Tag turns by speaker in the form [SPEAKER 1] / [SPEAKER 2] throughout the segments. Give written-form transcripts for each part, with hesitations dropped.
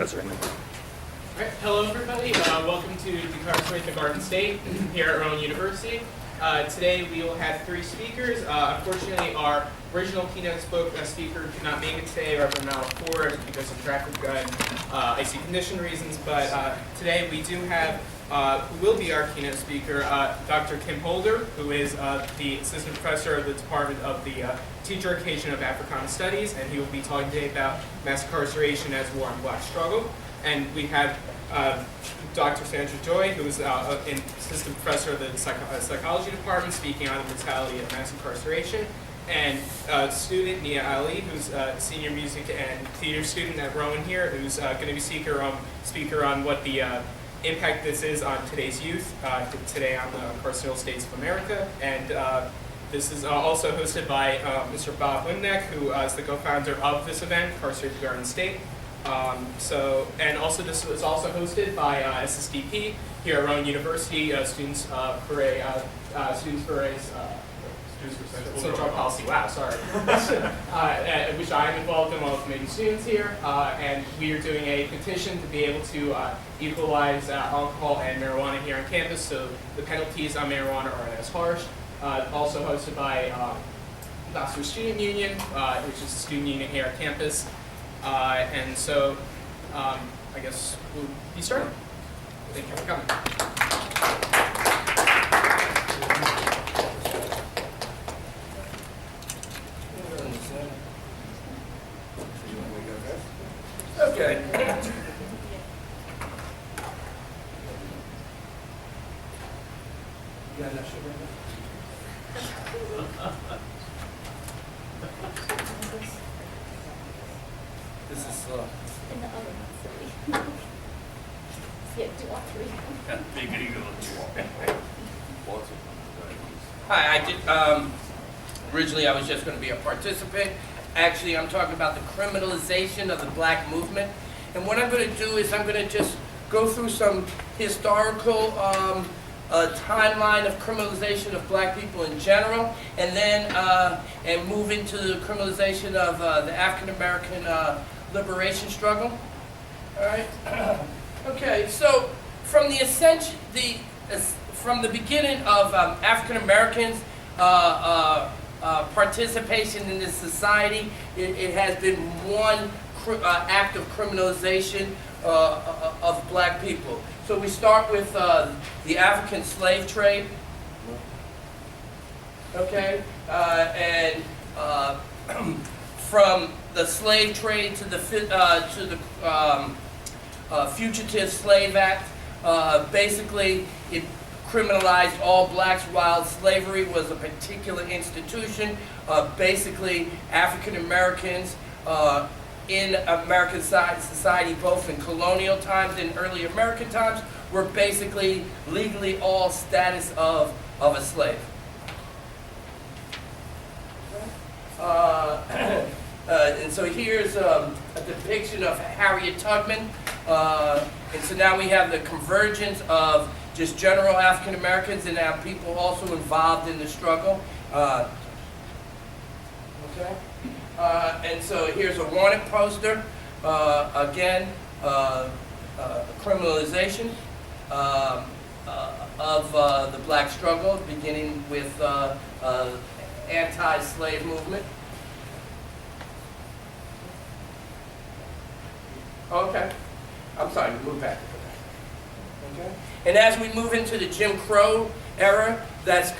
[SPEAKER 1] That's right.
[SPEAKER 2] All right. Hello, everybody. Welcome to Decarcerate the Garden State here at Rowan University. Today we will have three speakers. Unfortunately, our original keynote speaker could not make it today, Reverend Malafort, because of traffic and icy condition reasons. But today we do have, who will be our keynote speaker, Dr. Kim Holder, who is the assistant professor of the Department of the Teacher Education of Africana Studies, and he will be talking today about mass incarceration as war and black struggle. And we have Dr. Sandra Joy, who is an assistant professor of the psychology department, speaking on the brutality of mass incarceration, and student Nia Ali, who's a senior music and theater student at Rowan here, who's going to be speaker on what the impact this is on today's youth, today on the carceral states of America. And this is also hosted by Mr. Bob Wimneck, who is the co-founder of this event, Incarcerate the Garden State. And also this was also hosted by SSDP here at Rowan University, students for Social Policy. Wow, sorry. Which I am involved in along with many students here, and we are doing a petition to be able to equalize alcohol and marijuana here on campus, so the penalties on marijuana aren't as harsh. Also hosted by Doctor Student Union, which is a student union here at campus. And so, I guess we'll be starting. Thank you for coming.
[SPEAKER 3] Okay. You got enough sugar? This is
[SPEAKER 4] In the other one, sorry. Yeah, do all three.
[SPEAKER 3] Hi, I did, originally I was just going to be a participant. Actually, I'm talking about the criminalization of the black movement. And what I'm going to do is I'm going to just go through some historical timeline of criminalization of black people in general, and then and move into the criminalization of the African American liberation struggle. All right. Okay. So from the from the beginning of African Americans participation in this society, it has been one act of criminalization of black people. So we start with the African slave trade. Okay, and from the slave trade to the Fugitive Slave Act, basically it criminalized all blacks while slavery was a particular institution. Basically, African Americans in American society, both in colonial times and early American times, were basically legally all status of a slave. And so here's a depiction of Harriet Tubman. And so now we have the convergence of just general African Americans and now people also involved in the struggle. Okay. And so here's a wanted poster. Again, criminalization of the black struggle, beginning with anti-slave movement. Okay. I'm sorry, move back. Okay. And as we move into the Jim Crow era, that's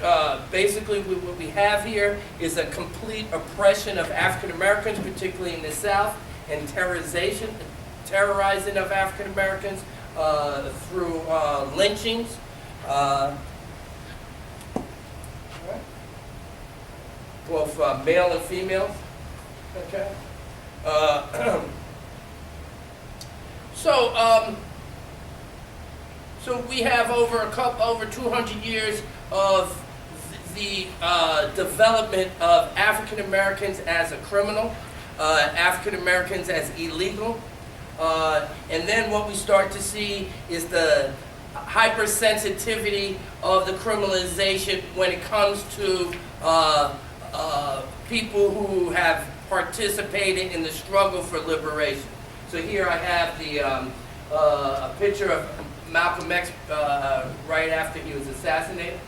[SPEAKER 3] basically what we have here is a complete oppression of African Americans, particularly in the South, and terrorizing of African Americans through lynchings. Both male and female. Okay. So we have over 200 years of the development of African Americans as a criminal, African Americans as illegal, and then what we start to see is the hypersensitivity of the criminalization when it comes to people who have participated in the struggle for liberation. So here I have a picture of Malcolm X right after he was assassinated.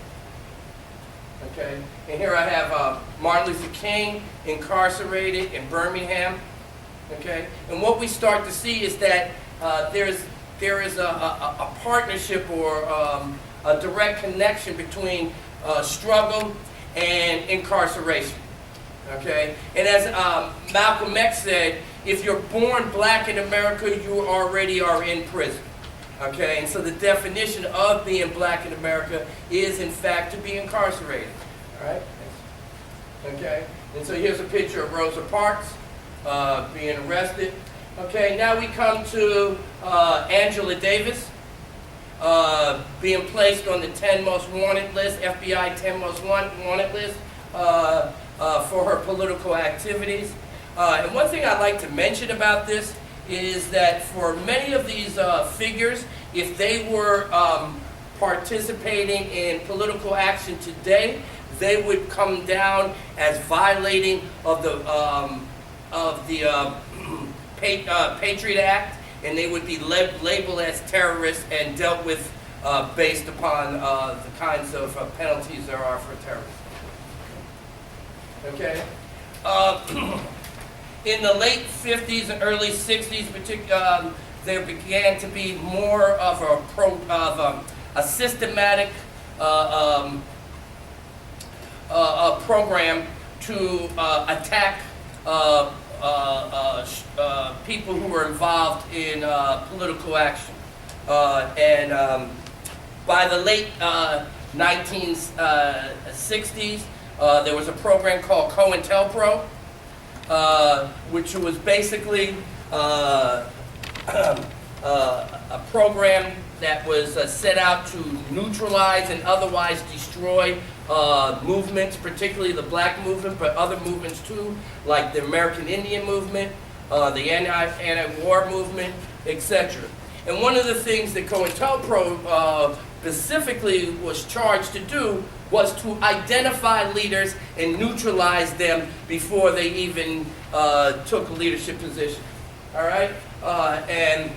[SPEAKER 3] Okay, and here I have Martin Luther King incarcerated in Birmingham. Okay, and what we start to see is that there is a partnership or a direct connection between struggle and incarceration. Okay, and as Malcolm X said, if you're born black in America, you already are in prison. Okay, and so the definition of being black in America is, in fact, to be incarcerated. All right? Okay, and so here's a picture of Rosa Parks being arrested. Okay, now we come to Angela Davis being placed on the 10 most wanted list, FBI 10 most wanted list for her political activities. And one thing I'd like to mention about this is that for many of these figures, if they were participating in political action today, they would come down as violating of the Patriot Act, and they would be labeled as terrorists and dealt with based upon the kinds of penalties there are for terrorism. Okay. In the late 50s and early 60s, there began to be more of a systematic program to attack people who were involved in political action. And by the late 1960s, there was a program called COINTELPRO, which was basically a program that was set out to neutralize and otherwise destroy movements, particularly the black movement, but other movements too, like the American Indian movement, the anti-war movement, etc. And one of the things that COINTELPRO specifically was charged to do was to identify leaders and neutralize them before they even took a leadership position. All right? And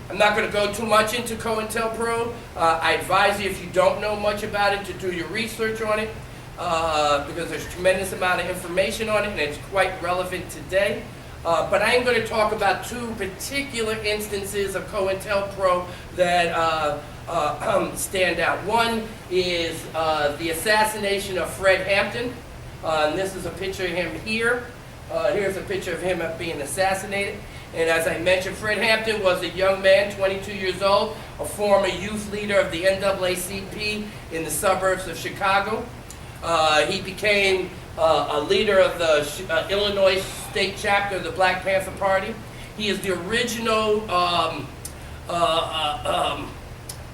[SPEAKER 3] I'm not going to go too much into COINTELPRO. I advise you, if you don't know much about it, to do your research on it because there's a tremendous amount of information on it and it's quite relevant today. But I am going to talk about two particular instances of COINTELPRO that stand out. One is the assassination of Fred Hampton. And this is a picture of him here. Here's a picture of him being assassinated. And as I mentioned, Fred Hampton was a young man, 22 years old, a former youth leader of the NAACP in the suburbs of Chicago. He became a leader of the Illinois state chapter of the Black Panther Party. He is the original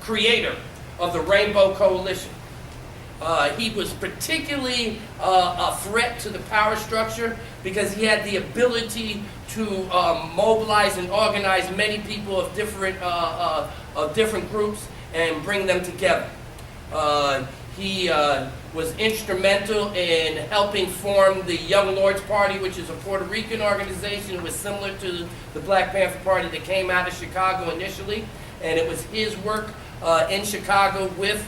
[SPEAKER 3] creator of the Rainbow Coalition. He was particularly a threat to the power structure because he had the ability to mobilize and organize many people of different groups and bring them together. He was instrumental in helping form the Young Lords Party, which is a Puerto Rican organization. It was similar to the Black Panther Party that came out of Chicago initially, and it was his work in Chicago with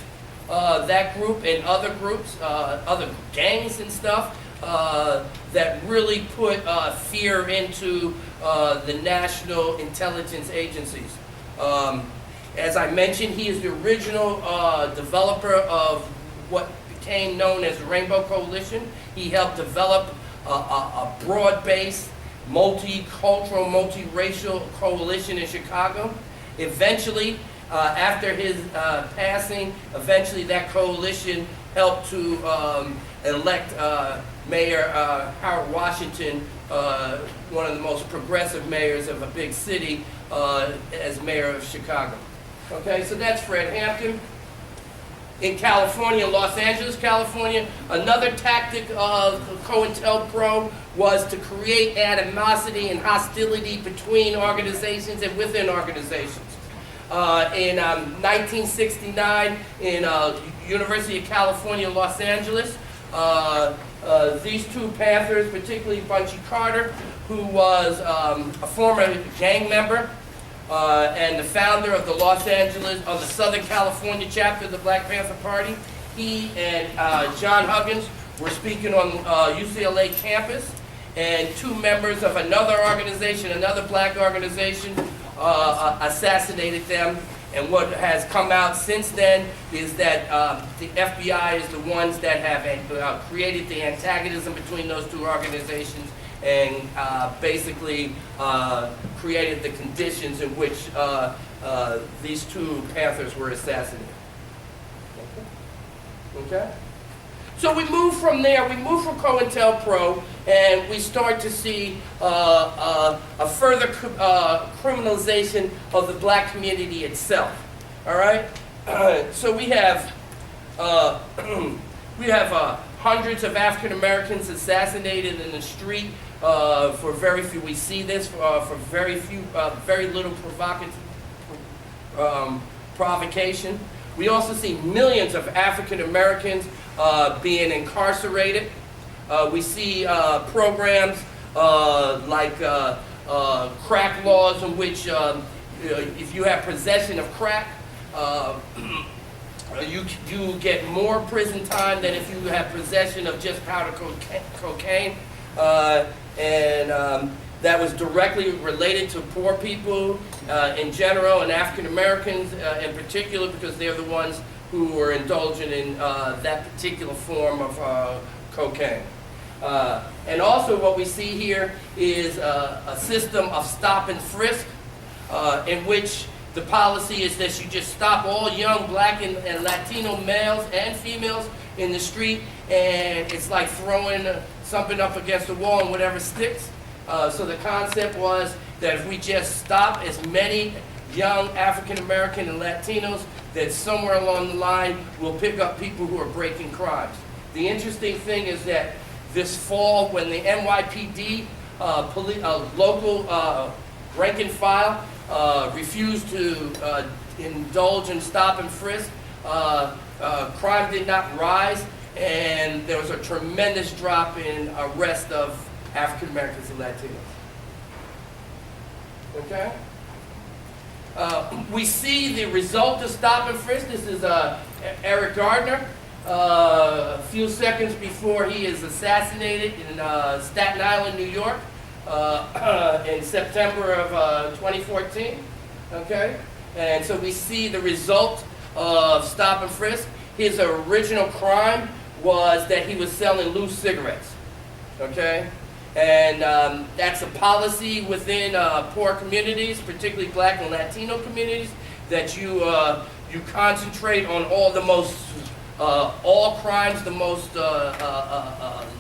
[SPEAKER 3] that group and other groups, other gangs and stuff, that really put fear into the national intelligence agencies. As I mentioned, he is the original developer of what became known as the Rainbow Coalition. He helped develop a broad-based, multicultural, multiracial coalition in Chicago. Eventually, after his passing, eventually that coalition helped to elect Mayor Howard Washington, one of the most progressive mayors of a big city, as mayor of Chicago. Okay, so that's Fred Hampton. In California, Los Angeles, California, another tactic of COINTELPRO was to create animosity and hostility between organizations and within organizations. In 1969, in University of California, Los Angeles, These two Panthers, particularly Bunchy Carter, who was a former gang member and the founder of the the Southern California chapter of the Black Panther Party. He and John Huggins were speaking on UCLA campus, and two members of another organization, another black organization, assassinated them. And what has come out since then is that the FBI is the ones that have created the antagonism between those two organizations and basically created the conditions in which these two Panthers were assassinated. Okay? So we move from there, we move from COINTELPRO, and we start to see a further criminalization of the black community itself. All right? So we have hundreds of African Americans assassinated in the street for very few. We see this for very little provocation. We also see millions of African Americans being incarcerated. We see programs like crack laws in which if you have possession of crack, you get more prison time than if you have possession of just powder cocaine. That was directly related to poor people in general and African Americans in particular, because they're the ones who were indulging in that particular form of cocaine. And also what we see here is a system of stop and frisk in which the policy is that you just stop all young black and Latino males and females in the street, and it's like throwing something up against the wall and whatever sticks. So the concept was that if we just stop as many young African American and Latinos, that somewhere along the line we'll pick up people who are breaking crimes. The interesting thing is that this fall, when the NYPD local rank and file refused to indulge in stop and frisk, crime did not rise, and there was a tremendous drop in arrest of African Americans and Latinos. Okay? We see the result of stop and frisk. This is Eric Gardner, a few seconds before he is assassinated in Staten Island, New York, in September of 2014. Okay? And so we see the result of stop and frisk. His original crime was that he was selling loose cigarettes. Okay? And that's a policy within poor communities, particularly black and Latino communities, that you concentrate on all crimes, the most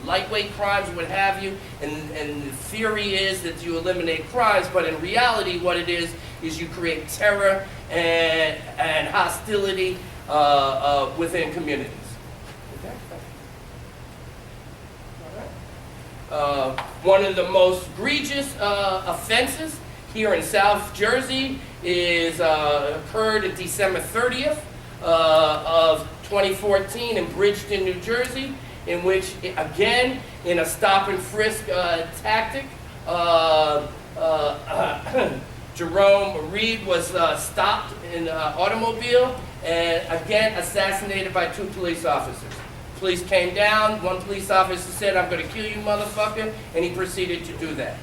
[SPEAKER 3] lightweight crimes, what have you, and the theory is that you eliminate crimes, but in reality what it is you create terror and hostility within communities. One of the most egregious offenses here in South Jersey is occurred on December 30th of 2014 in Bridgeton, New Jersey, in which, again, in a stop and frisk tactic, Jerome Reed was stopped in an automobile and, again, assassinated by two police officers. Police came down, one police officer said, "I'm going to kill you, motherfucker," and he proceeded to do that.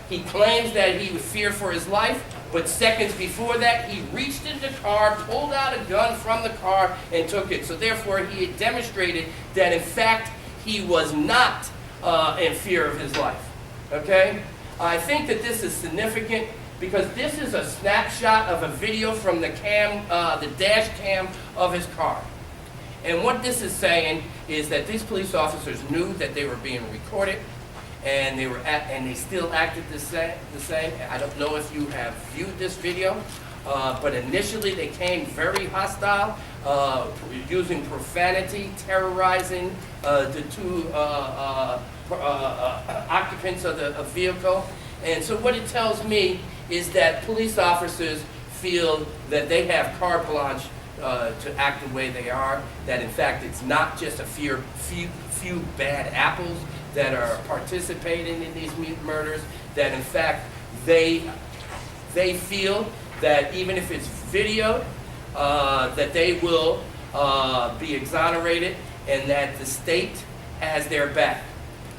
[SPEAKER 3] He claims that he was feared for his life, but seconds before that, he reached in the car, pulled out a gun from the car, and took it. So therefore, he had demonstrated that, in fact, he was not in fear of his life. Okay? I think that this is significant because this is a snapshot of a video from the dash cam of his car. And what this is saying is that these police officers knew that they were being recorded, and they still acted the same. I don't know if you have viewed this video, but initially they came very hostile, using profanity, terrorizing the two occupants of the vehicle. And so what it tells me is that police officers feel that they have carte blanche to act the way they are, that in fact it's not just a few bad apples that are participating in these murders, that in fact they feel that even if it's videoed, that they will be exonerated and that the state has their back.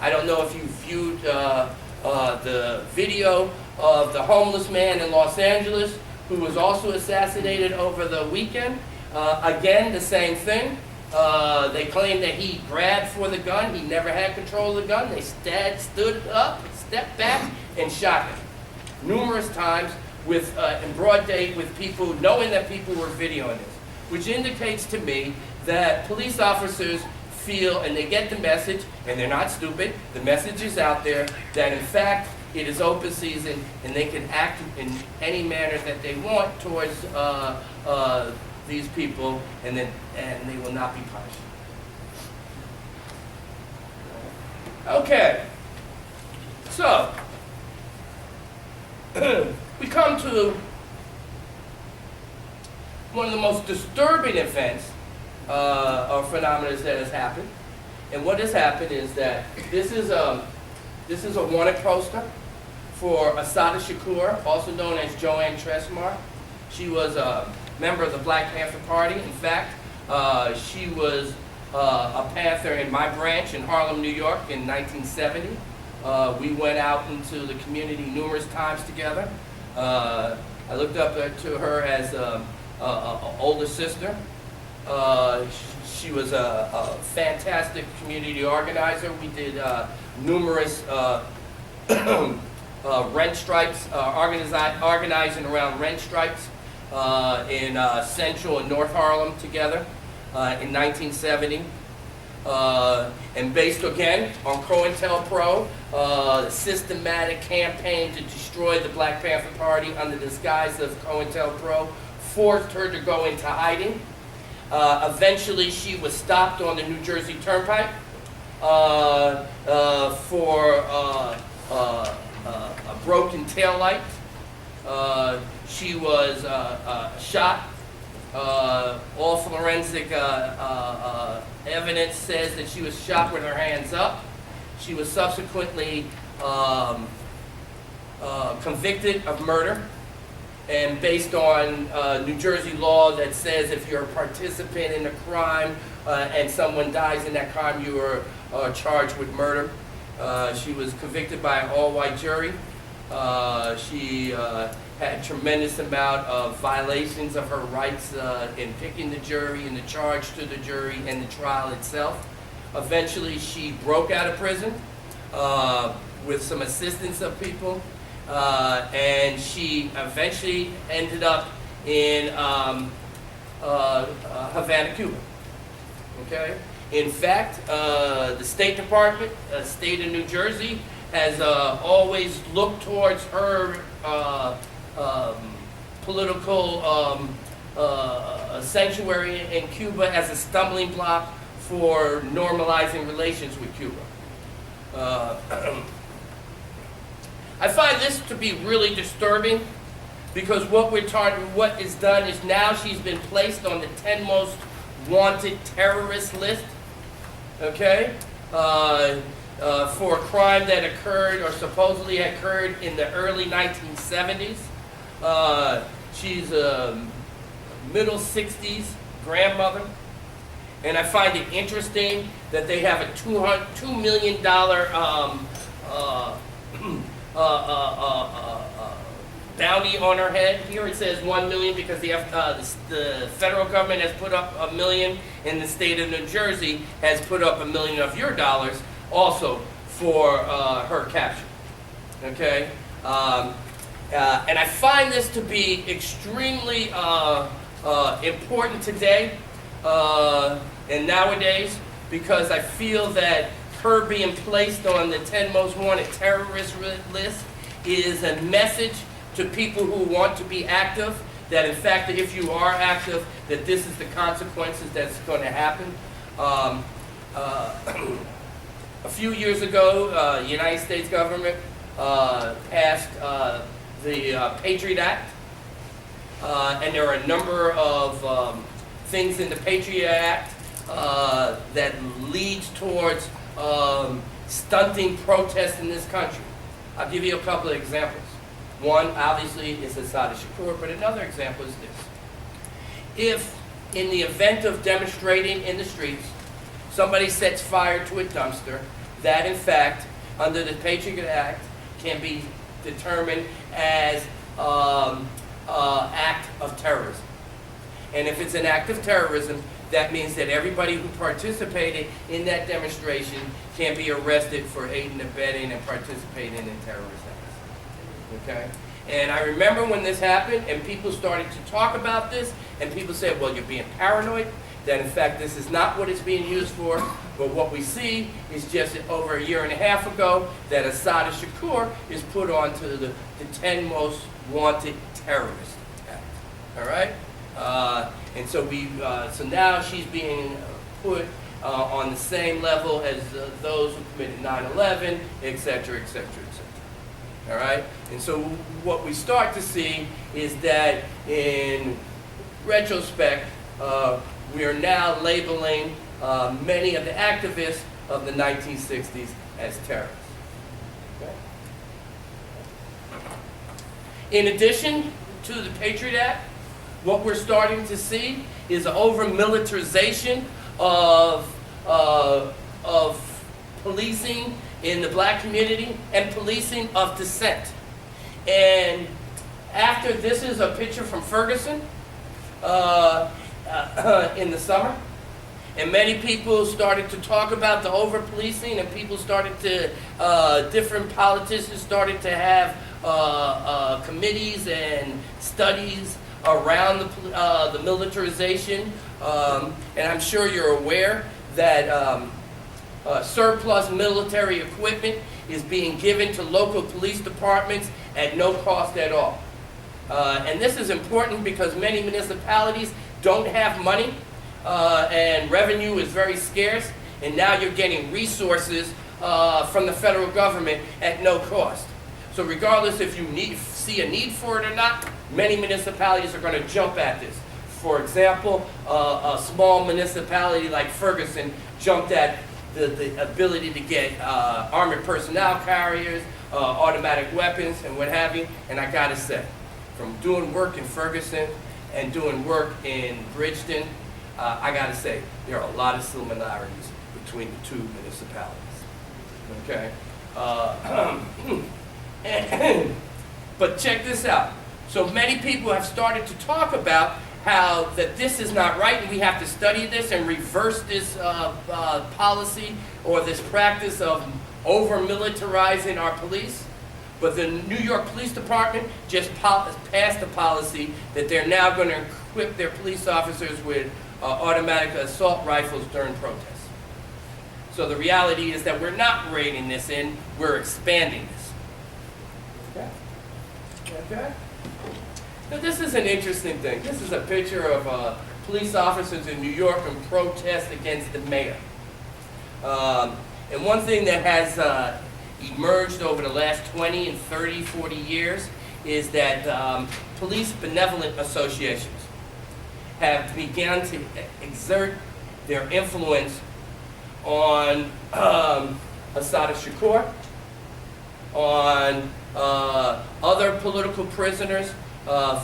[SPEAKER 3] I don't know if you viewed the video of the homeless man in Los Angeles who was also assassinated over the weekend. Again, the same thing. They claim that he grabbed for the gun. He never had control of the gun. They stood up, stepped back, and shot him numerous times in broad day with people, knowing that people were videoing this, which indicates to me that police officers feel, and they get the message, and they're not stupid, the message is out there, that in fact it is open season and they can act in any manner that they want towards these people, and they will not be punished. Okay, so we come to one of the most disturbing events or phenomena that has happened. And what has happened is that this is a wanted poster for Assata Shakur, also known as Joanne Trestmark. She was a member of the Black Panther Party. In fact, she was a Panther in my branch in Harlem, New York in 1970. We went out into the community numerous times together. I looked up to her as an older sister. She was a fantastic community organizer. We did numerous rent stripes, organizing around rent stripes in Central and North Harlem together in 1970. And based again on COINTELPRO, the systematic campaign to destroy the Black Panther Party under the disguise of COINTELPRO forced her to go into hiding. Eventually she was stopped on the New Jersey Turnpike for a broken taillight. She was shot. All forensic evidence says that she was shot with her hands up. She was subsequently convicted of murder. And based on New Jersey law that says if you're a participant in a crime and someone dies in that crime, you are charged with murder. She was convicted by an all-white jury. She had a tremendous amount of violations of her rights in picking the jury and the charge to the jury and the trial itself. Eventually, she broke out of prison with some assistance of people. And she eventually ended up in Havana, Cuba. Okay? In fact, the State Department, state of New Jersey, has always looked towards her political sanctuary in Cuba as a stumbling block for normalizing relations with Cuba. I find this to be really disturbing because what is done is now she's been placed on the 10 most wanted terrorist list, okay, for a crime that occurred or supposedly occurred in the early 1970s. She's a middle 60s grandmother, and I find it interesting that they have a $2 million bounty on her head. Here it says $1 million because the federal government has put up $1 million, and the state of New Jersey has put up $1 million of your dollars also for her capture. Okay, and I find this to be extremely important today and nowadays because I feel that her being placed on the 10 most wanted terrorist list is a message to people who want to be active, that in fact if you are active, that this is the consequences that's going to happen. A few years ago, the United States government passed the Patriot Act, and there are a number of things in the Patriot Act that leads towards stunting protests in this country. I'll give you a couple of examples. One, obviously, is Assata Shakur, but another example is this. If, in the event of demonstrating in the streets, somebody sets fire to a dumpster, that in fact, under the Patriot Act, can be determined as act of terrorism. And if it's an act of terrorism, that means that everybody who participated in that demonstration can be arrested for aiding, abetting, and participating in terrorist acts. Okay? And I remember when this happened, and people started to talk about this, and people said, well, you're being paranoid, that in fact this is not what it's being used for, but what we see is just over a year and a half ago that Assata Shakur is put onto the 10 most wanted terrorists act. All right? And so so now she's being put on the same level as those who committed 9/11, et cetera, et cetera, et cetera. All right? And so what we start to see is that in retrospect, we are now labeling many of the activists of the 1960s as terrorists. Okay? In addition to the Patriot Act, what we're starting to see is an over-militarization of policing in the black community and policing of dissent. And after, this is a picture from Ferguson in the summer. And many people started to talk about the over-policing, and people started to, different politicians started to have committees and studies around the militarization. And I'm sure you're aware that surplus military equipment is being given to local police departments at no cost at all. And this is important because many municipalities don't have money and revenue is very scarce, and now you're getting resources from the federal government at no cost. So regardless if you see a need for it or not, many municipalities are going to jump at this. For example, a small municipality like Ferguson jumped at the ability to get armored personnel carriers, automatic weapons, and what have you. And I gotta say, from doing work in Ferguson and doing work in Bridgeton, I gotta say, there are a lot of similarities between the two municipalities. Okay? But check this out. So many people have started to talk about how that this is not right, and we have to study this and reverse this policy or this practice of over-militarizing our police. But the New York Police Department just passed a policy that they're now going to equip their police officers with automatic assault rifles during protests. So the reality is that we're not reining this in, we're expanding this. Okay? Okay? Now this is an interesting thing. This is a picture of police officers in New York in protest against the mayor. And one thing that has emerged over the last 20 and 30, 40 years is that police benevolent associations have begun to exert their influence on Assata Shakur, on other political prisoners.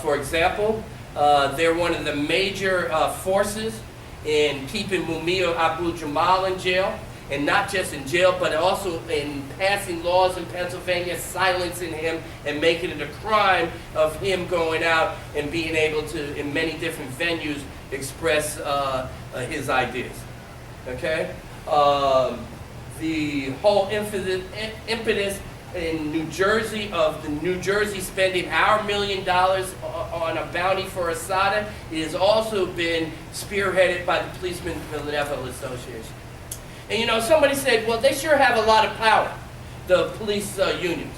[SPEAKER 3] For example, they're one of the major forces in keeping Mumia Abu-Jamal in jail, and not just in jail, but also in passing laws in Pennsylvania, silencing him and making it a crime of him going out and being able to, in many different venues, express his ideas. Okay? The whole impetus in New Jersey of the New Jersey spending our $1 million on a bounty for Assata has also been spearheaded by the Policemen's Benevolent Association. And you know, somebody said, well, they sure have a lot of power, the police unions.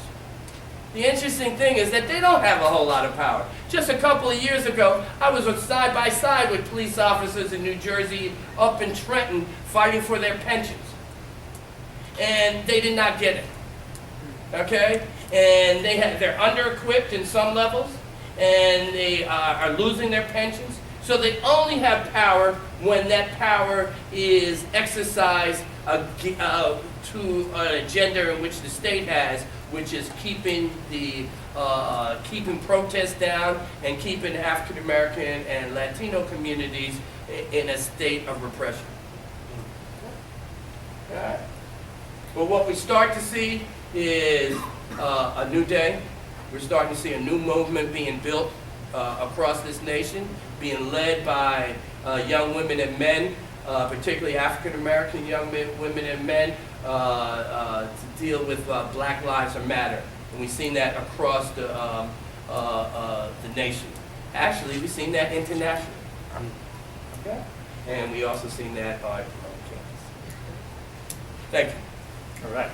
[SPEAKER 3] The interesting thing is that they don't have a whole lot of power. Just a couple of years ago, I was side by side with police officers in New Jersey up in Trenton fighting for their pensions. And they did not get it. Okay? And they're under-equipped in some levels, and they are losing their pensions. So they only have power when that power is exercised to an agenda in which the state has, which is keeping protests down and keeping African American and Latino communities in a state of repression. All right. Well, what we start to see is a new day. We're starting to see a new movement being built across this nation, being led by young women and men, particularly African American young women and men, to deal with Black Lives Matter. And we've seen that across the nation. Actually, we've seen that internationally. Okay? And we also seen that on campus. Thank you.
[SPEAKER 1] All right.